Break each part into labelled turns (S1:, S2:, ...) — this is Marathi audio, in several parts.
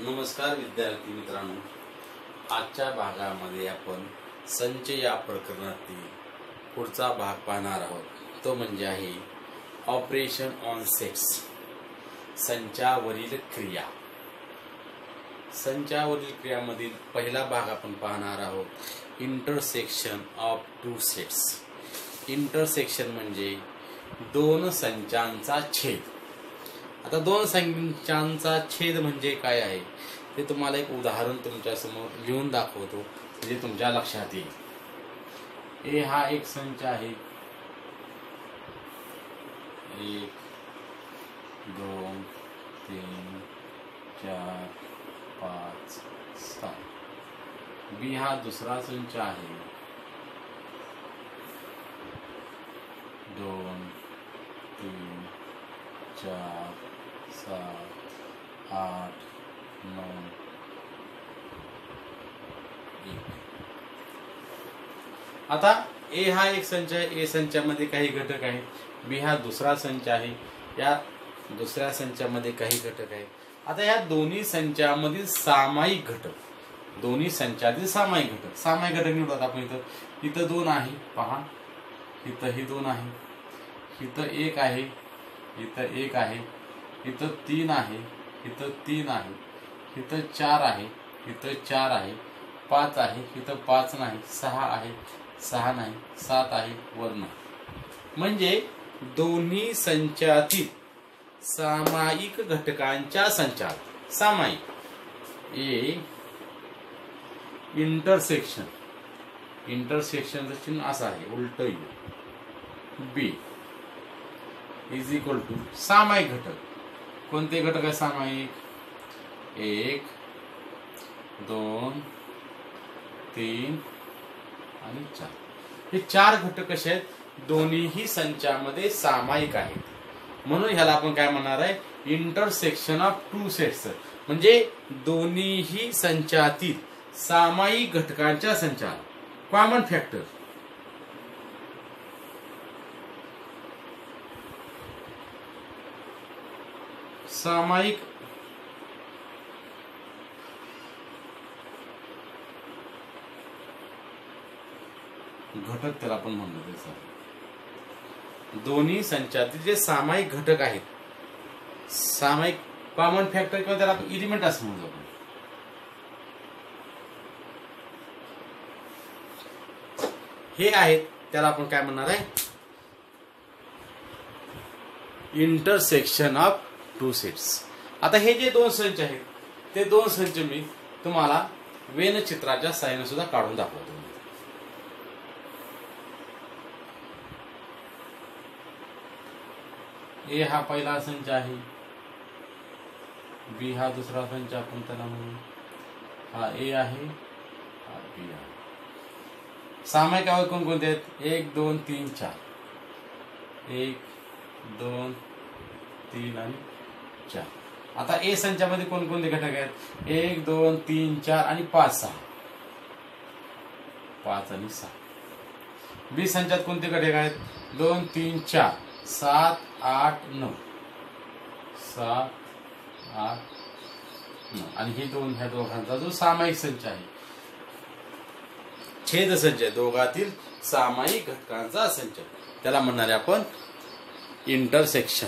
S1: नमस्कार विद्यार्थी मित्रांनो, आजच्या भागामध्ये आपण संच या प्रकरणातील पुढचा भाग पाहणार आहोत. तो म्हणजे आहे ऑपरेशन ऑन सेट्स, संचावरील क्रिया. संचावरील क्रियामधील पहिला भाग आपण पाहणार आहोत, intersection of two sets. Intersection म्हणजे दोन संचांचा छेद. आता दोन संचांचा छेद म्हणजे काय आहे ते तुम्हाला एक उदाहरण तुमच्या समोर लिहून दाखवतो, म्हणजे तुमच्या लक्षात येईल. ए हा एक संच आहे. 1 2 3 4 5 6. बी हा दुसरा संच आहे. 2 3 4 7 8 9 1. आता ए हा एक संच आहे. ए संचामध्ये काही घटक आहेत. बी हा दुसरा संच आहे. या दुसऱ्या संचामध्ये काही घटक आहेत. आता या दोन्ही संचामधील सामायिक घटक, दोन्ही संचातील सामायिक घटक निवडतात आपण. इथं 2 आहे, पहा. इथंही 2 आहे. इथं 1 आहे. इथं 1 आहे. इथं 3 आहे. इथं 3 आहे. इथं 4 आहे. इथं 4 आहे. 5 आहे. इथं 5 नाही. 6 आहे. 6 नाही. 7 आहे. वर्ण. म्हणजे दोन्ही संचातील सामायिक घटकांच्या संचात सामायिक ए इंटरसेक्शन. इंटरसेक्शनचं चिन्ह असं आहे, उलट बी इज इक्वल टू सामायिक घटक. कोणते घटक आहे सामायिक? 1 2 3 आणि 4. हे 4 घटक कसे आहेत? दोन्हीही संचामध्ये सामायिक आहेत. म्हणून ह्याला आपण काय म्हणणार आहे? Intersection of two sets. म्हणजे दोन्हीही संचातील सामायिक घटकांच्या संचात, कॉमन फॅक्टर. सामायिक घटक त्याला आपण म्हणतो. त्याचा दोन्ही संचातील जे सामायिक घटक आहेत, सामायिक कॉमन फॅक्टर किंवा त्याला आपण एलिमेंट असं म्हणतो आपण. हे आहेत, त्याला आपण काय म्हणणार आहे? Intersection of two sets. आता हे जे दोन संच आहेत, ते दोन संच मी तुम्हाला वेनचित्राच्या साहाय्याने सुद्धा काढून दाखवतो. ए हा पहिला संच आहे. बी हा दुसरा संच आपण त्याला म्हणू. हा ए आहे, हा बी आहे. सामायिक अवयव कोणकोणते आहेत? 1 2 3 4. 1 2 3 आणि 4. आता ए संचामध्ये कोणकोणते घटक आहेत? 1 2 3 4 आणि 5 6. 5 आणि 6. बी संचात कोणते घटक आहेत? 2 3 4 7 8 9. 7 8 9. आणि हे दोन, ह्या दोघांचा जो सामायिक संच आहे, छेद संच, दोघातील सामायिक घटकांचा संच, त्याला म्हणणारे आपण इंटरसेक्शन.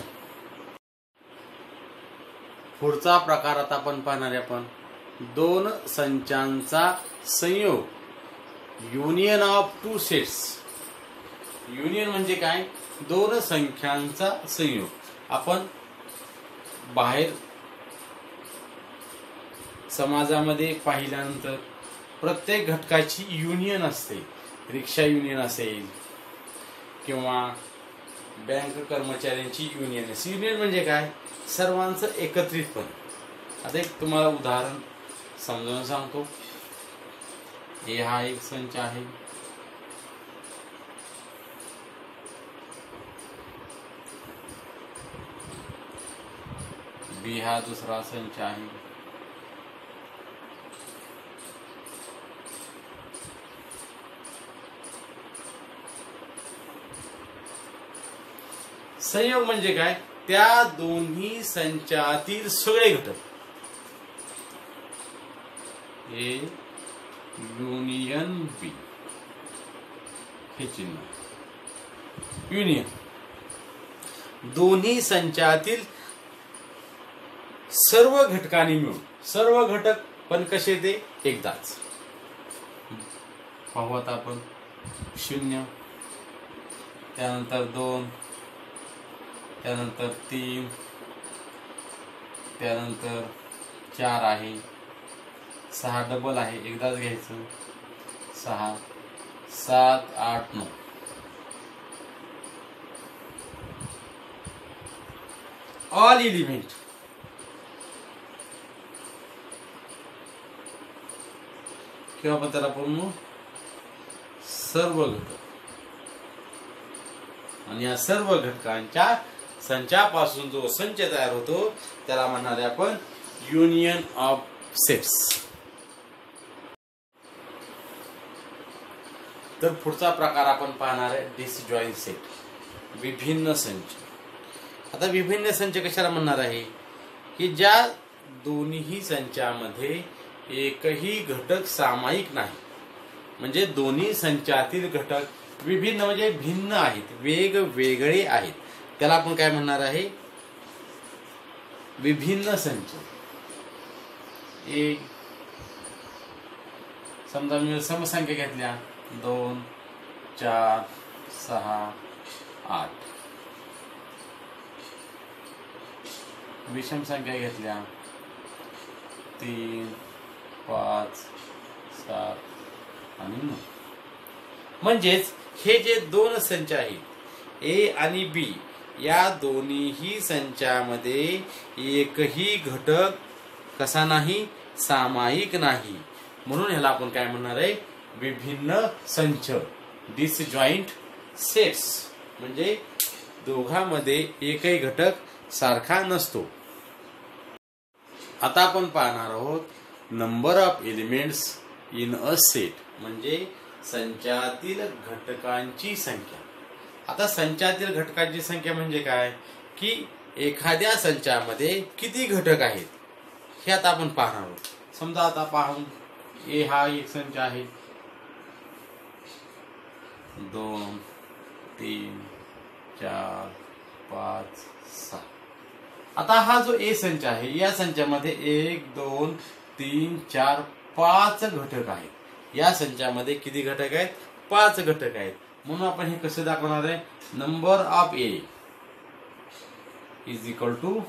S1: पुढचा प्रकार आता आपण पाहणारे आपण दोन संचांचा संयोग, union of two sets. Union म्हणजे काय? दोन संख्यांचा संयोग. आपण बाहेर समाजामध्ये पाहिल्यानंतर प्रत्येक घटकाची युनियन असते. रिक्षा युनियन असेल किंवा बँक कर्मचाऱ्यांची युनियन असेल. युनियन म्हणजे काय? सर्वांचं एकत्रितपण. आता एक तुम्हाला उदाहरण समजावून सांगतो. हे हा एक संच आहे. बी हा दुसरा संच आहे. संयोग म्हणजे काय? त्या दोन्ही संचातील सगळे घटक, ए युनियन बी, हे चिन्ह युनियन, दोन्ही संचातील सर्व घटकांनी मिळून, सर्व घटक पण कसे ते एकदाच पाहू आता आपण. 0, त्यानंतर 2, त्यानंतर 3, त्यानंतर 4 आहे, 6 डबल आहे, एकदाच घ्यायचं, 6, 7, 8, 9. ऑल एलिमेंट किंवा आपण त्याला म्हणू सर्व घटक, आणि या सर्व घटकांच्या संचापासून जो संच तयार होतो त्याला म्हणणार आहे आपण युनियन ऑफ सेट्स. तर पुढचा प्रकार आपण पाहणार आहे डिसजॉइंट सेट, विभिन्न संच. आता विभिन्न संच कशाला म्हणणार आहे की ज्या दोन्ही संचामध्ये एकही घटक सामायिक नाही, म्हणजे दोन्ही संचातील घटक विभिन्न म्हणजे भिन्न आहेत, वेगवेगळे आहेत, त्याला आपण काय म्हणणार आहे विभिन्न संच. एक समजा मी समसंख्या घेतल्या 2, 4, 6, 8, विषम संख्या घेतल्या 3, 5, 7 आणि 9. म्हणजेच हे जे दोन संच आहेत ए आणि बी, या दोन्ही संचामध्ये एकही घटक कसा नाही, सामायिक नाही, म्हणून ह्याला आपण काय म्हणणार आहे विभिन्न संच, डिसजॉइंट सेट्स. म्हणजे दोघांमध्ये एकही घटक सारखा नसतो. आता आपण पाहणार आहोत number of elements in a set, म्हणजे संचातील घटकांची संख्या. आता संचातील घटकांची संख्या म्हणजे काय की एखाद्या संचामध्ये किती घटक आहेत हे आता आपण पाहणार आहोत. समजा आता पाहून ए हा एक संच आहे, 2, 3, 4, 5, 6. आता हा जो ए संच आहे या संचामध्ये 1, 2, 3, 4, 5 घटक आहेत. या संचामध्ये किती घटक आहेत, 5 घटक आहेत. म्हणून आपण हे कसे दाखवणार आहे, number of A is equal to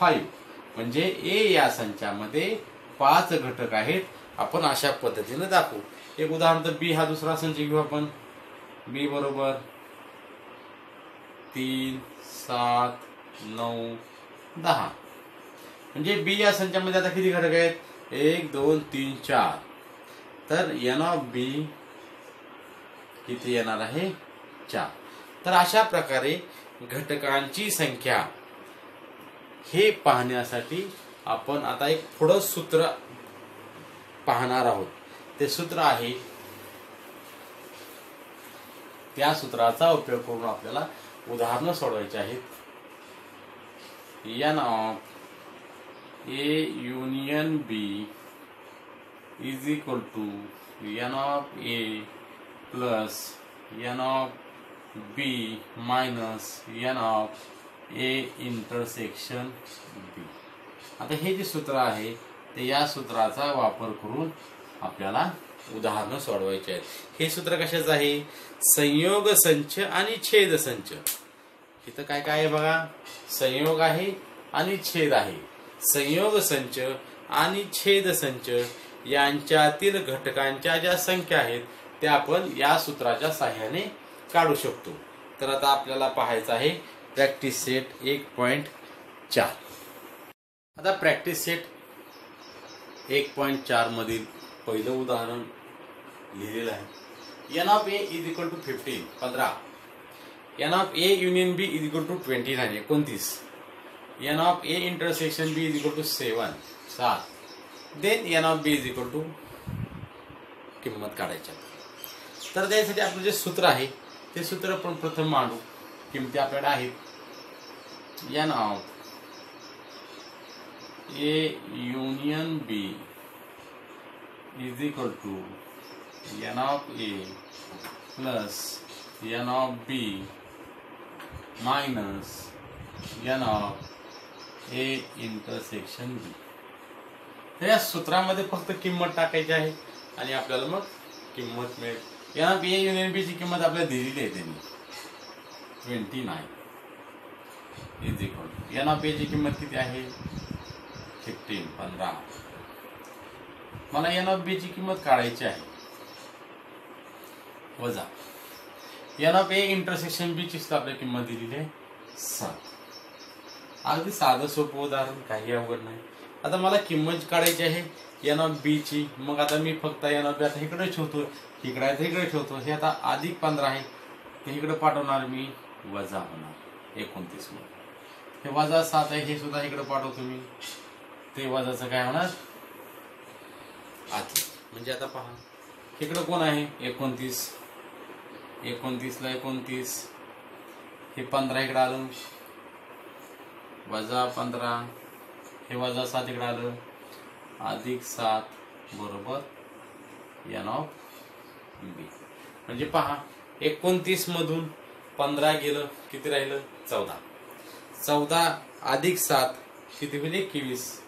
S1: 5, म्हणजे ए या संचामध्ये 5 घटक आहेत. आपण अशा पद्धतीने दाखवू. एक उदाहरण तर बी हा दुसरा संच घेऊ आपण. बी बरोबर 3, 7, 9, 10. म्हणजे बी या संचामध्ये आता किती घटक आहेत, 1, 2, 3, 4. तर एन ऑफ बी किती येणार आहे, 4. तर अशा प्रकारे घटकांची संख्या हे पाहण्यासाठी आपण आता एक पुढं सूत्र पाहणार आहोत. ते सूत्र आहे, त्या सूत्राचा उपयोग करून आपल्याला उदाहरणं सोडवायची आहेत. N of A union B is equal to N of A plus N of B minus N of A intersection B. आता हे जे सूत्र आहे ते या सूत्राचा वापर करून आपल्याला उदाहरणं सोडवायचे आहेत. हे सूत्र कशाचं आहे, संयोग संच आणि छेद संच. इथं काय काय आहे बघा, संयोग आहे आणि छेद आहे. संयोग संच आणि छेद संच यांच्यातील घटकांच्या ज्या संख्या आहेत त्या आपण या सूत्राच्या साहाय्याने काढू शकतो. तर आता आपल्याला पाहायचं आहे प्रॅक्टिस सेट 1.4. आता प्रॅक्टिस सेट 1.4 मधील पहिलं उदाहरण लिहिलेलं आहे. N of A is equal to 15. N of A union B is equal to 29, 29. N of A intersection B is equal to 7. Then N of B is equal to किंमत काढायची. तर त्यासाठी आपलं जे सूत्र आहे ते सूत्र आपण प्रथम मांडू. किमती आपल्याकडे आहेत N of A union B is equal to N of A plus N of B minus N of A intersection B. तर या सूत्रामध्ये फक्त किंमत टाकायची आहे आणि आपल्याला मग किंमत मिळेल. N of A union B ची किंमत आपल्याला दिलेली आहे त्यांनी 29 is equal to N of A ची किंमत किती आहे 15. मला एन ऑफ बी ची किंमत काढायची आहे वजा एन ऑफ ए इंटरसेक्शन बी ची आपल्याला किंमत दिलेली आहे 7. अगदी साधं सोपं उदाहरण, काही अवघड नाही. आता मला किंमत काढायची आहे एन ऑफ बी ची. मग आता मी फक्त एन ऑफ बी आता इकडे ठेवतो, इकडे आहे इकडे ठेवतो. हे आता अधिक 15 आहे ते इकडे पाठवणार मी, वजा होणार 29 मध्ये. हे वजा 7 आहे हे सुद्धा इकडे पाठवतो मी, ते वजाचं काय होणार अधिक. म्हणजे आता पहा इकडे कोण आहे 29, 29 ला 29, हे 15 इकडे आलं वजा 15, हे वजा 7 इकडे आलं अधिक 7 बरोबर एन ऑफ बी. म्हणजे पहा 29 मधून 15 गेलं किती राहिलं 14, 14 अधिक 7 किती होईल 21.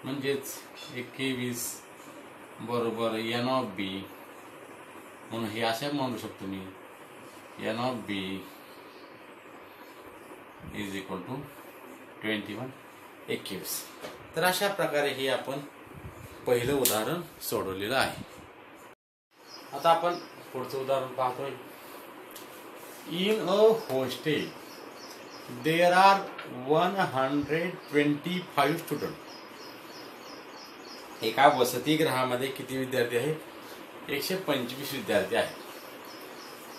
S1: म्हणजेच 21 बरोबर एन ऑफ बी. म्हणून हे असे म्हणू शकतो मी N of B is equal to 21 21. तर अशा प्रकारे हे आपण पहिलं उदाहरण सोडवलेलं आहे. आता आपण पुढचं उदाहरण पाहतोय. In a hostel there are 125 student. एका वसतिगृहामध्ये किती विद्यार्थी आहेत 125 विद्यार्थी आहेत.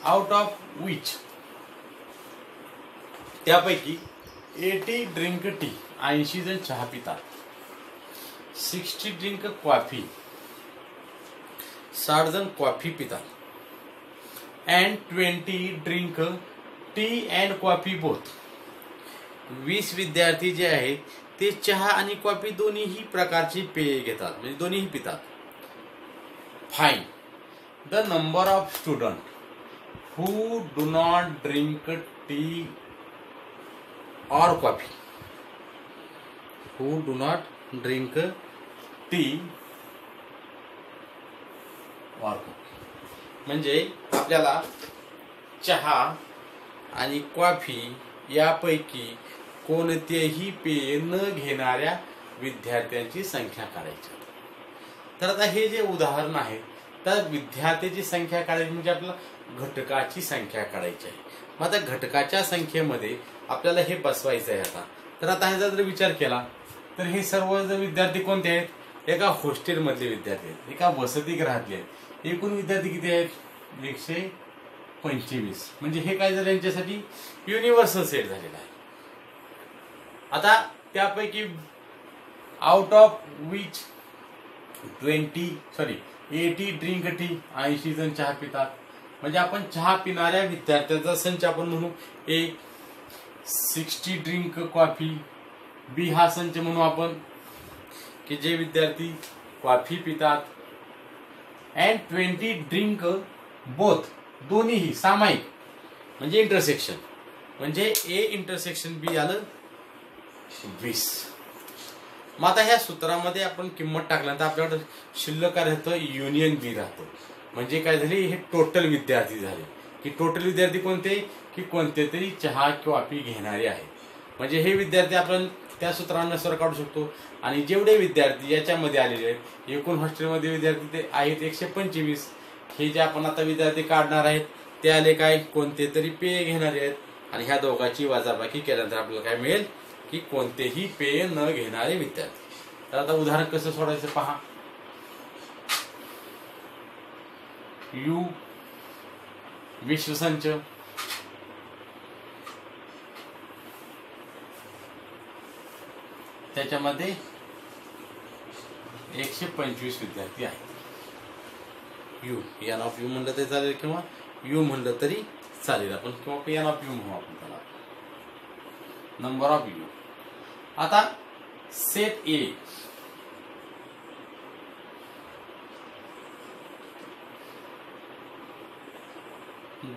S1: आउट ऑफ विच त्यापैकी 80 ड्रिंक टी 80 जण चहा पितात, 60 ड्रिंक कॉफी 60 जण कॉफी पितात, and 20 drink tea and coffee both. 20 विद्यार्थी जे आहेत ते चहा आणि कॉफी दोन्हीही प्रकारची पेय घेतात, म्हणजे दोन्हीही पितात. Fine the number of student who do not drink tea और coffee. Who do not drink tea और कॉफी. म्हणजे आपल्याला चहा आणि कॉफी यापैकी कोणतेही पेय न घेणाऱ्या विद्यार्थ्यांची संख्या काढायची. तर आता हे जे उदाहरण आहे तर विद्यार्थ्यांची संख्या काढायची म्हणजे आपल्याला घटकाची संख्या काढायची आहे. मग आता घटकाच्या संख्येमध्ये आपल्याला हे बसवायचं आहे. तर आता ह्याचा जर विचार केला तर हे सर्व विद्यार्थी कोणते आहेत, एका हॉस्टेल मधले विद्यार्थी आहेत, एका वसतिगृहातले आहेत. एकूण विद्यार्थी किती आहेत 125. म्हणजे हे काय झालं यांच्यासाठी युनिव्हर्सल सेट झालेला आहे. आता त्यापैकी out of which 80 drink tea 80 जण चहा पितात. म्हणजे आपण चहा पिणाऱ्या विद्यार्थ्यांचा संच आपण म्हणू ए. 60 ड्रिंक कॉफी बी हा संच म्हणू आपण की जे विद्यार्थी कॉफी पितात, अँड 20 ड्रिंक बोथ दोन्हीही सामायिक म्हणजे इंटरसेक्शन, म्हणजे ए इंटरसेक्शन बी आलं 20. मग आता ह्या सूत्रामध्ये आपण किंमत टाकल्यानंतर आपल्याकडे शिल्लक राहतं युनियन बी राहतं. म्हणजे काय झाले हे टोटल विद्यार्थी झाले की टोटल विद्यार्थी कोणते की कोणते तरी चहा कॉफी घेणारे आहेत. म्हणजे हे विद्यार्थी आपण त्या सूत्रानुसार काढू शकतो. आणि जेवढे विद्यार्थी याच्यामध्ये आलेले आहेत एकूण हॉस्टेलमध्ये विद्यार्थी ते आहेत 125. हे जे आपण आता विद्यार्थी काढणार आहेत ते आले काय कोणते तरी पेय घेणारे आहेत. आणि ह्या दोघांची वजाबाकी केल्यानंतर आपल्याला काय मिळेल की कोणतेही पेय न घेणारे विद्यार्थी. तर आता उदाहरण कसं सोडायचं पहा. यू विश्वसंच त्याच्यामध्ये 125 विद्यार्थी आहेत. यू एन ऑफ यू म्हणलं तरी चालेल किंवा यू म्हणलं तरी चालेल आपण, किंवा एन ऑफ यू म्हणू आपण त्याला, नंबर ऑफ यू. आता सेट ए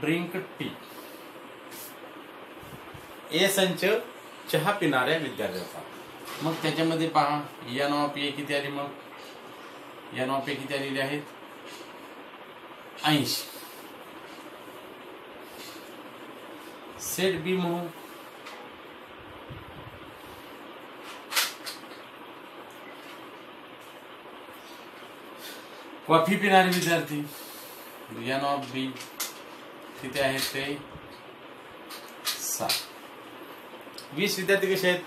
S1: ड्रिंक टी. ए संच चहा पिणाऱ्या विद्यार्थ्यांचा. मग त्याच्यामध्ये पहा एन ऑफ ए किती आली, मग एन ऑफ ए किती आलेले आहेत 80. सेट बी म्हणू कॉफी पिणारे विद्यार्थी, एन ऑफ बी किती आहेत ते 7. 20 विद्यार्थी कसे आहेत,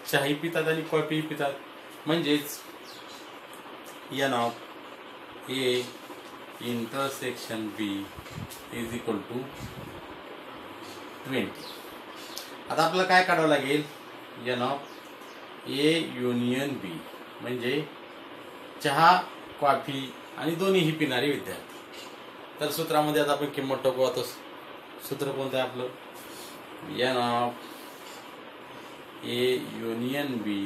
S1: चहाही पितात आणि कॉफी पितात. म्हणजेच N of A intersection B is equal to 20. आता आपल्याला काय काढावं लागेल, N of A union B म्हणजे चहा कॉफी आणि दोन्हीही पिणारे विद्यार्थी. तर सूत्रामध्ये आता आपण किंमत टाकू. आता सूत्र कोणतं आहे आपलं, N of A union B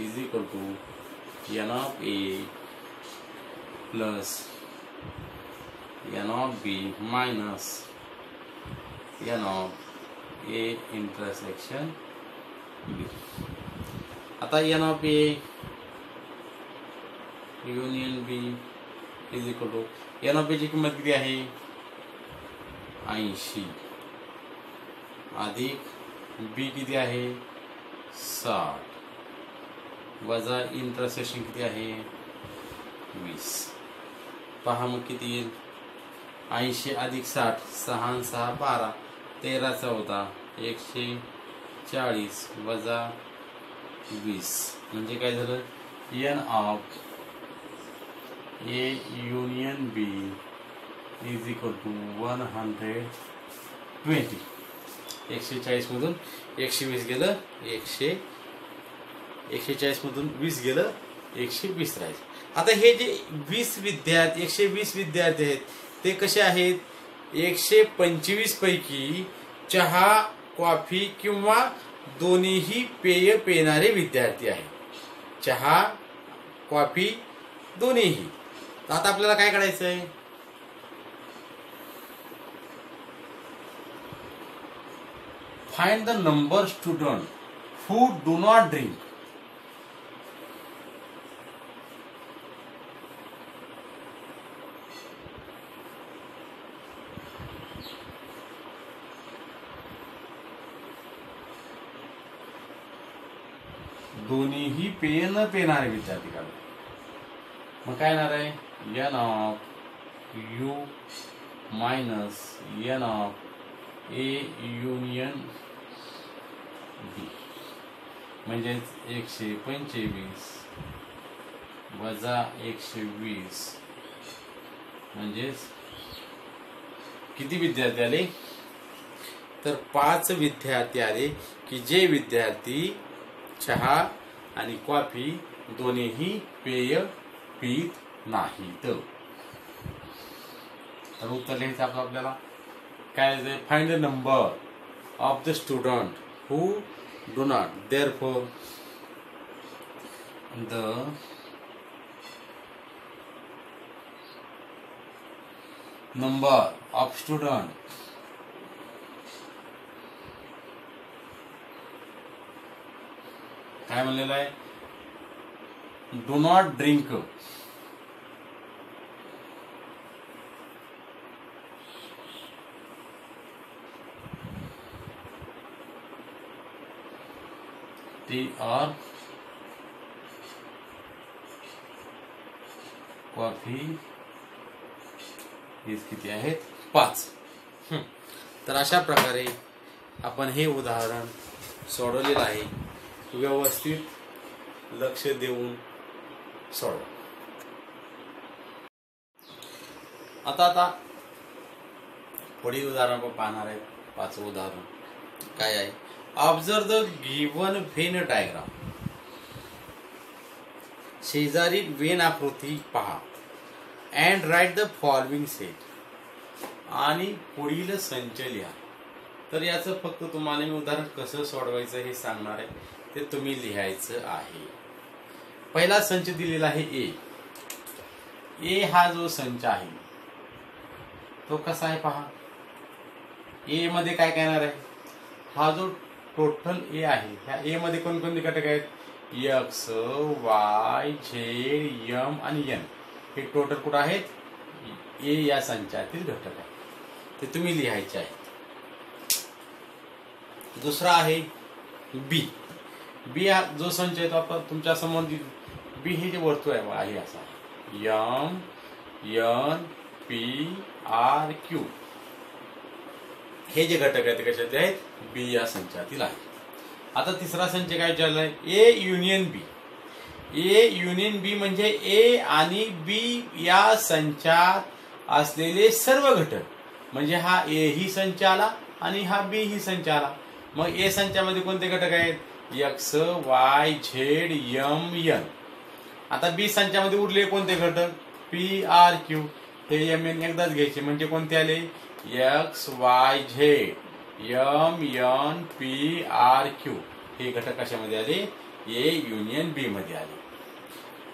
S1: is equal to N of A plus N of B minus N of A intersection B. आता N of A union B is equal to N of ची किंमत किती आहे 80 अधिक बी किती आहे 60 वजा इंटरसेक्शन किती आहे 20. पहा मग किती येईल 80 अधिक 60 6 6 12 13 14 140 वजा 20 म्हणजे काय झालं, N of A union B is equal to 120. 140 मधून 120 गेलं 140 मधून 20 गेलं 120 राहील. आता हे जे 20 विद्यार्थी 120 विद्यार्थी आहेत ते कसे आहेत, 125 पैकी चहा कॉफी किंवा दोन्हीही पेय पिणारे विद्यार्थी आहेत. चहा कॉफी दोन्हीही. आता आपल्याला काय करायचं आहे, find the number student who do not drink. दोन्हीही पेय न पिणारे विद्यार्थी काढू. मग काय येणार आहे, N of U minus N of A union B म्हणजेच 125 वजा 120 म्हणजेच किती विद्यार्थी आले, तर 5 विद्यार्थी आले की जे विद्यार्थी चहा आणि कॉफी दोन्हीही पेय पीत नाहीत. तर उत्तर लिहायचं आपल्याला काय, find the number of the student who do not. Therefore the number of student काय म्हणलेलं आहे, डू नॉट ड्रिंक. टी और कॉफी किती आहेत 5. तर अशा प्रकारे आपण हे उदाहरण सोडवलेलं आहे. व्यवस्थित लक्ष देऊन सोडवा. आता पुढील उदाहरण आपण पाहणार आहे. 5वं उदाहरण काय आहे, observe the given Venn diagram. शेजारी वेन आकृती पहा and write the following set आणि पुढील संच लिहा. तर याचं फक्त तुम्हाला मी उदाहरण कसं सोडवायचं हे सांगणार आहे, ते तुम्ही लिहायचं आहे. पहिला संच दिलेला आहे ए. ए हा जो संच आहे तो कसा आहे पहा, ए मध्ये काय काय येणार आहे, हा जो टोटल ए आहे ह्या ए मध्ये कोणकोणते घटक आहेत, एक्स वाय झेड एम आणि एन हे टोटल कुठं आहेत, ए या संचातील घटक आहेत, ते तुम्ही लिहायचे आहेत. दुसरा आहे बी. बी हा जो संच आहे तो आपण तुमच्या समोर बी हे जे वर्तुळ आहे आहे असा M N P R Q हे जे घटक आहेत ते कशाचे आहेत, बी या संचातील आहे. आता तिसरा संच काय चाललाय, ए युनियन बी. ए युनियन बी म्हणजे ए आणि बी या संचात असलेले सर्व घटक, म्हणजे हा ए ही संच आला आणि हा बी ही संच आला. मग ए संचामध्ये कोणते घटक आहेत, X Y Z M N. आता बी संचामध्ये उरले कोणते घटक, पी आर क्यू. हे एम एन एकदाच घ्यायचे म्हणजे कोणते आले, X Y Z M N P R Q हे घटक कशामध्ये आले, ए युनियन बी मध्ये आले.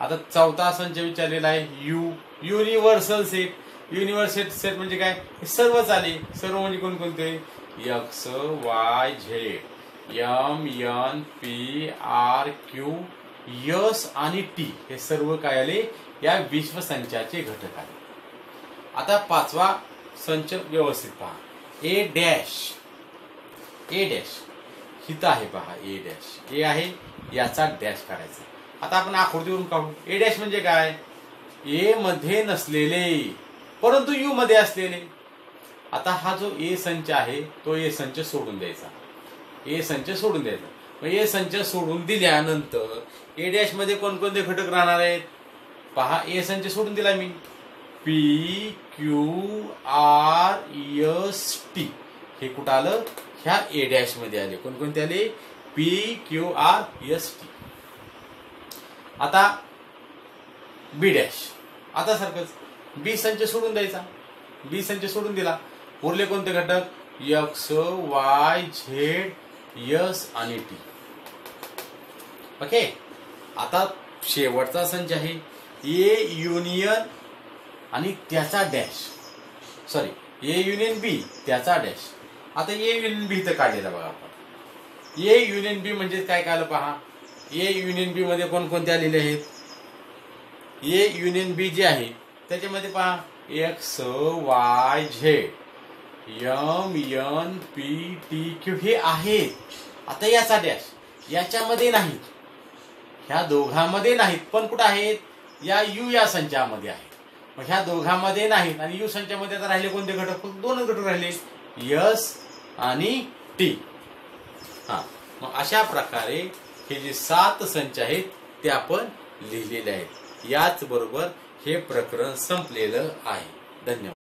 S1: आता चौथा संच विचारलेला आहे U. Universal set. Universal set म्हणजे काय, हे सर्वच आले. सर्व म्हणजे कोणकोणते, X Y Z M N P R Q S आणि टी हे सर्व काय आले, या विश्व संचाचे घटक आले. आता पाचवा संच व्यवस्थित पहा, ए डॅश. ए डॅश हिथं आहे पहा, ए डॅश ए आहे याचा डॅश करायचा. आता आपण आकृतीवरून काढू. ए डॅश म्हणजे काय, ए मध्ये नसलेले परंतु यू मध्ये असलेले. आता हा जो ए संच आहे तो ए संच सोडून द्यायचा, ए संच सोडून द्यायचा. मग ए संच सोडून दिल्यानंतर ए डॅश मध्ये कोणकोणते घटक राहणार आहेत पहा. ए संच सोडून दिला मी, P Q R S T हे कुठं आलं, ह्या ए डॅश मध्ये आले. कोणकोणते आले, P Q R S T. आता बी डॅश. आता सारखंच बी संच सोडून द्यायचा, बी संच सोडून दिला. उरले कोणते घटक, एक्स वाय झेड एस आणि टी. ओके. आता शेवटचा संच आहे ए युनियन आणि त्याचा डॅश, सॉरी ए युनियन बी त्याचा डॅश. आता ए युनियन बी इथं काढलेला बघा आपण. ए युनियन बी म्हणजे काय काढलं पहा. ए युनियन बी मध्ये कोणकोणते आलेले आहेत, ए युनियन बी जे आहे त्याच्यामध्ये पहा X Y Z M N P T Q हे आहेत. आता याचा डॅश याच्यामध्ये नाहीत, ह्या दोघांमध्ये नाहीत, पण कुठं आहेत, या यू या संचामध्ये आहेत. मग ह्या दोघांमध्ये नाहीत आणि यू संचामध्ये आता राहिले कोणते घटक, फक्त दोनच घटक राहिले, यस आणि टी. हा, मग अशा प्रकारे हे जे 7 संच आहेत ते आपण लिहिलेले आहेत. याच बरोबर हे प्रकरण संपलेलं आहे. धन्यवाद.